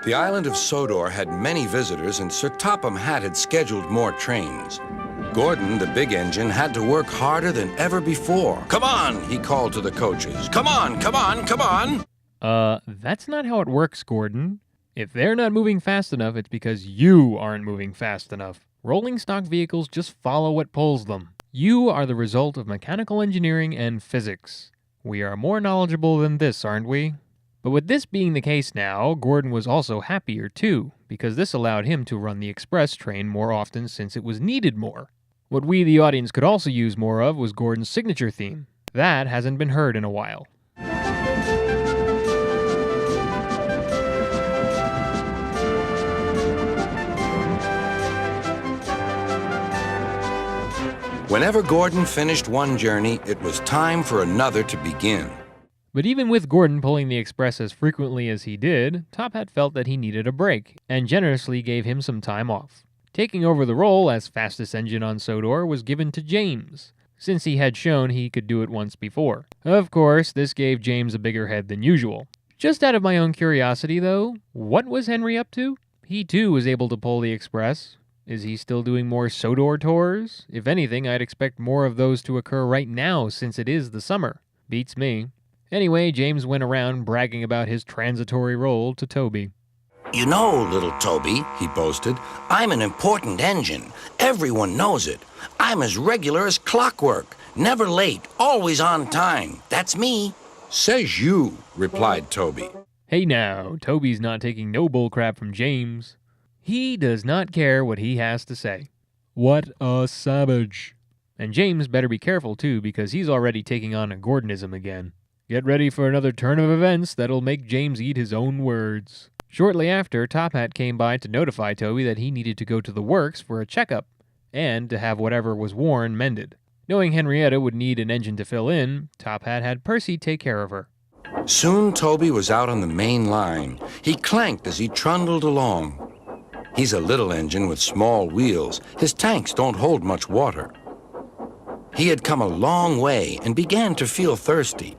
The island of Sodor had many visitors, and Sir Topham Hatt had scheduled more trains. Gordon, the big engine, had to work harder than ever before. "Come on," he called to the coaches. "Come on, come on, come on." That's not how it works, Gordon. If they're not moving fast enough, it's because you aren't moving fast enough. Rolling stock vehicles just follow what pulls them. You are the result of mechanical engineering and physics. We are more knowledgeable than this, aren't we? But with this being the case now, Gordon was also happier too, because this allowed him to run the express train more often since it was needed more. What we, the audience, could also use more of was Gordon's signature theme. That hasn't been heard in a while. Whenever Gordon finished one journey, it was time for another to begin. But even with Gordon pulling the express as frequently as he did, Top Hat felt that he needed a break, and generously gave him some time off. Taking over the role as fastest engine on Sodor was given to James, since he had shown he could do it once before. Of course, this gave James a bigger head than usual. Just out of my own curiosity, though, what was Henry up to? He too was able to pull the express. Is he still doing more Sodor tours? If anything, I'd expect more of those to occur right now since it is the summer. Beats me. Anyway, James went around bragging about his transitory role to Toby. "You know, little Toby," he boasted, "I'm an important engine. Everyone knows it. I'm as regular as clockwork. Never late, always on time. That's me." "Says you," replied Toby. Hey now, Toby's not taking no bullcrap from James. He does not care what he has to say. What a savage. And James better be careful too, because he's already taking on a Gordonism again. Get ready for another turn of events that'll make James eat his own words. Shortly after, Top Hat came by to notify Toby that he needed to go to the works for a checkup, and to have whatever was worn mended. Knowing Henrietta would need an engine to fill in, Top Hat had Percy take care of her. Soon Toby was out on the main line. He clanked as he trundled along. He's a little engine with small wheels. His tanks don't hold much water. He had come a long way and began to feel thirsty.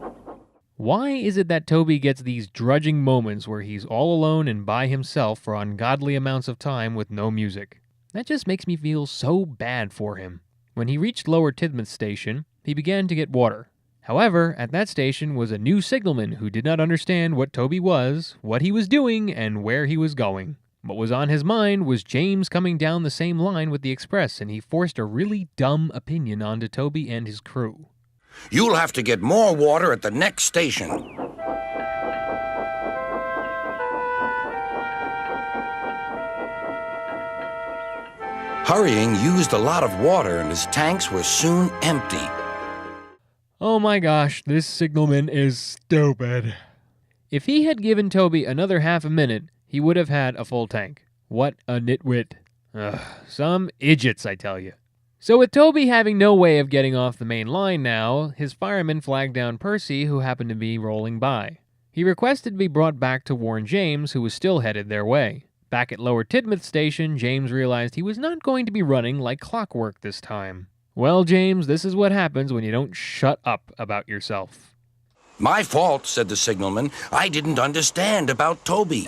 Why is it that Toby gets these drudging moments where he's all alone and by himself for ungodly amounts of time with no music? That just makes me feel so bad for him. When he reached Lower Tidmouth Station, he began to get water. However, at that station was a new signalman who did not understand what Toby was, what he was doing, and where he was going. What was on his mind was James coming down the same line with the express, and he forced a really dumb opinion onto Toby and his crew. "You'll have to get more water at the next station." Hurrying used a lot of water, and his tanks were soon empty. Oh my gosh, this signalman is stupid. If he had given Toby another half a minute, he would have had a full tank. What a nitwit. Ugh, some idiots, I tell you. So with Toby having no way of getting off the main line now, his fireman flagged down Percy, who happened to be rolling by. He requested to be brought back to warn James, who was still headed their way. Back at Lower Tidmouth Station, James realized he was not going to be running like clockwork this time. Well, James, this is what happens when you don't shut up about yourself. "My fault," said the signalman. "I didn't understand about Toby."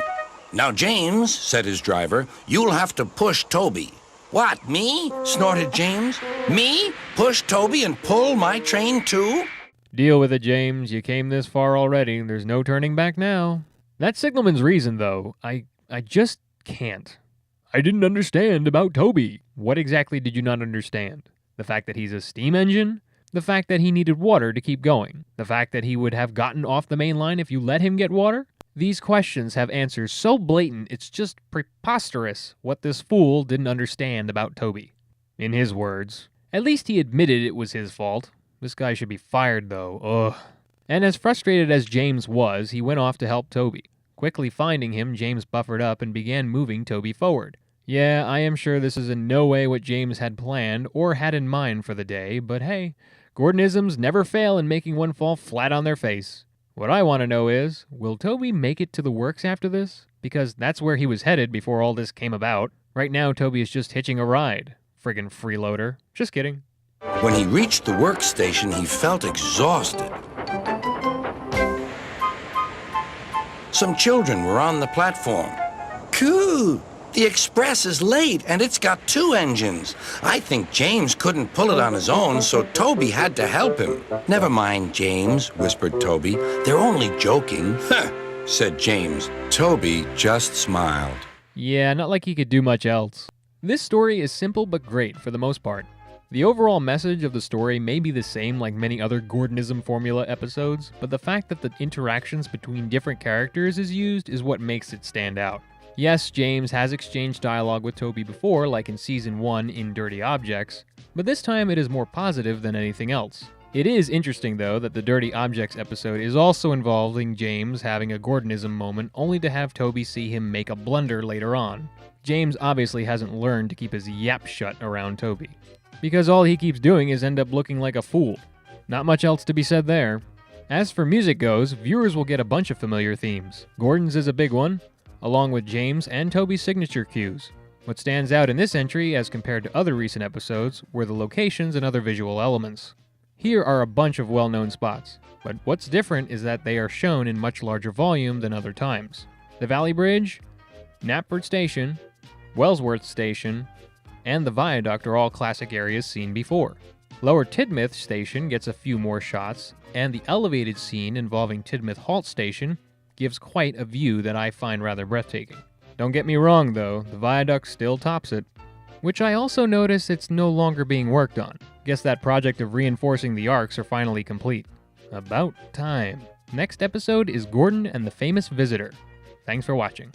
"Now, James," said his driver, "you'll have to push Toby." "What, me?" snorted James. "Me? Push Toby and pull my train too?" Deal with it, James. You came this far already. There's no turning back now. That signalman's reason, though, I just can't. I didn't understand about Toby. What exactly did you not understand? The fact that he's a steam engine? The fact that he needed water to keep going? The fact that he would have gotten off the main line if you let him get water? These questions have answers so blatant it's just preposterous what this fool didn't understand about Toby. In his words. At least he admitted it was his fault. This guy should be fired, though. Ugh. And as frustrated as James was, he went off to help Toby. Quickly finding him, James buffered up and began moving Toby forward. Yeah, I am sure this is in no way what James had planned or had in mind for the day, but hey, Gordonisms never fail in making one fall flat on their face. What I want to know is, will Toby make it to the works after this? Because that's where he was headed before all this came about. Right now, Toby is just hitching a ride. Friggin' freeloader. Just kidding. When he reached the workstation, he felt exhausted. Some children were on the platform. Coo! The express is late, and it's got 2 engines. I think James couldn't pull it on his own, so Toby had to help him. Never mind, James, whispered Toby. They're only joking. Huh, said James. Toby just smiled. Yeah, not like he could do much else. This story is simple but great for the most part. The overall message of the story may be the same like many other Gordonism formula episodes, but the fact that the interactions between different characters is used is what makes it stand out. Yes, James has exchanged dialogue with Toby before, like in Season 1 in Dirty Objects, but this time it is more positive than anything else. It is interesting, though, that the Dirty Objects episode is also involving James having a Gordonism moment only to have Toby see him make a blunder later on. James obviously hasn't learned to keep his yap shut around Toby, because all he keeps doing is end up looking like a fool. Not much else to be said there. As for music goes, viewers will get a bunch of familiar themes. Gordon's is a big one, along with James and Toby's signature cues. What stands out in this entry as compared to other recent episodes were the locations and other visual elements. Here are a bunch of well-known spots, but what's different is that they are shown in much larger volume than other times. The Valley Bridge, Knapford Station, Wellsworth Station, and the Viaduct are all classic areas seen before. Lower Tidmouth Station gets a few more shots, and the elevated scene involving Tidmouth Halt Station gives quite a view that I find rather breathtaking. Don't get me wrong though, the viaduct still tops it, which I also notice it's no longer being worked on. Guess that project of reinforcing the arcs are finally complete. About time. Next episode is Gordon and the Famous Visitor. Thanks for watching.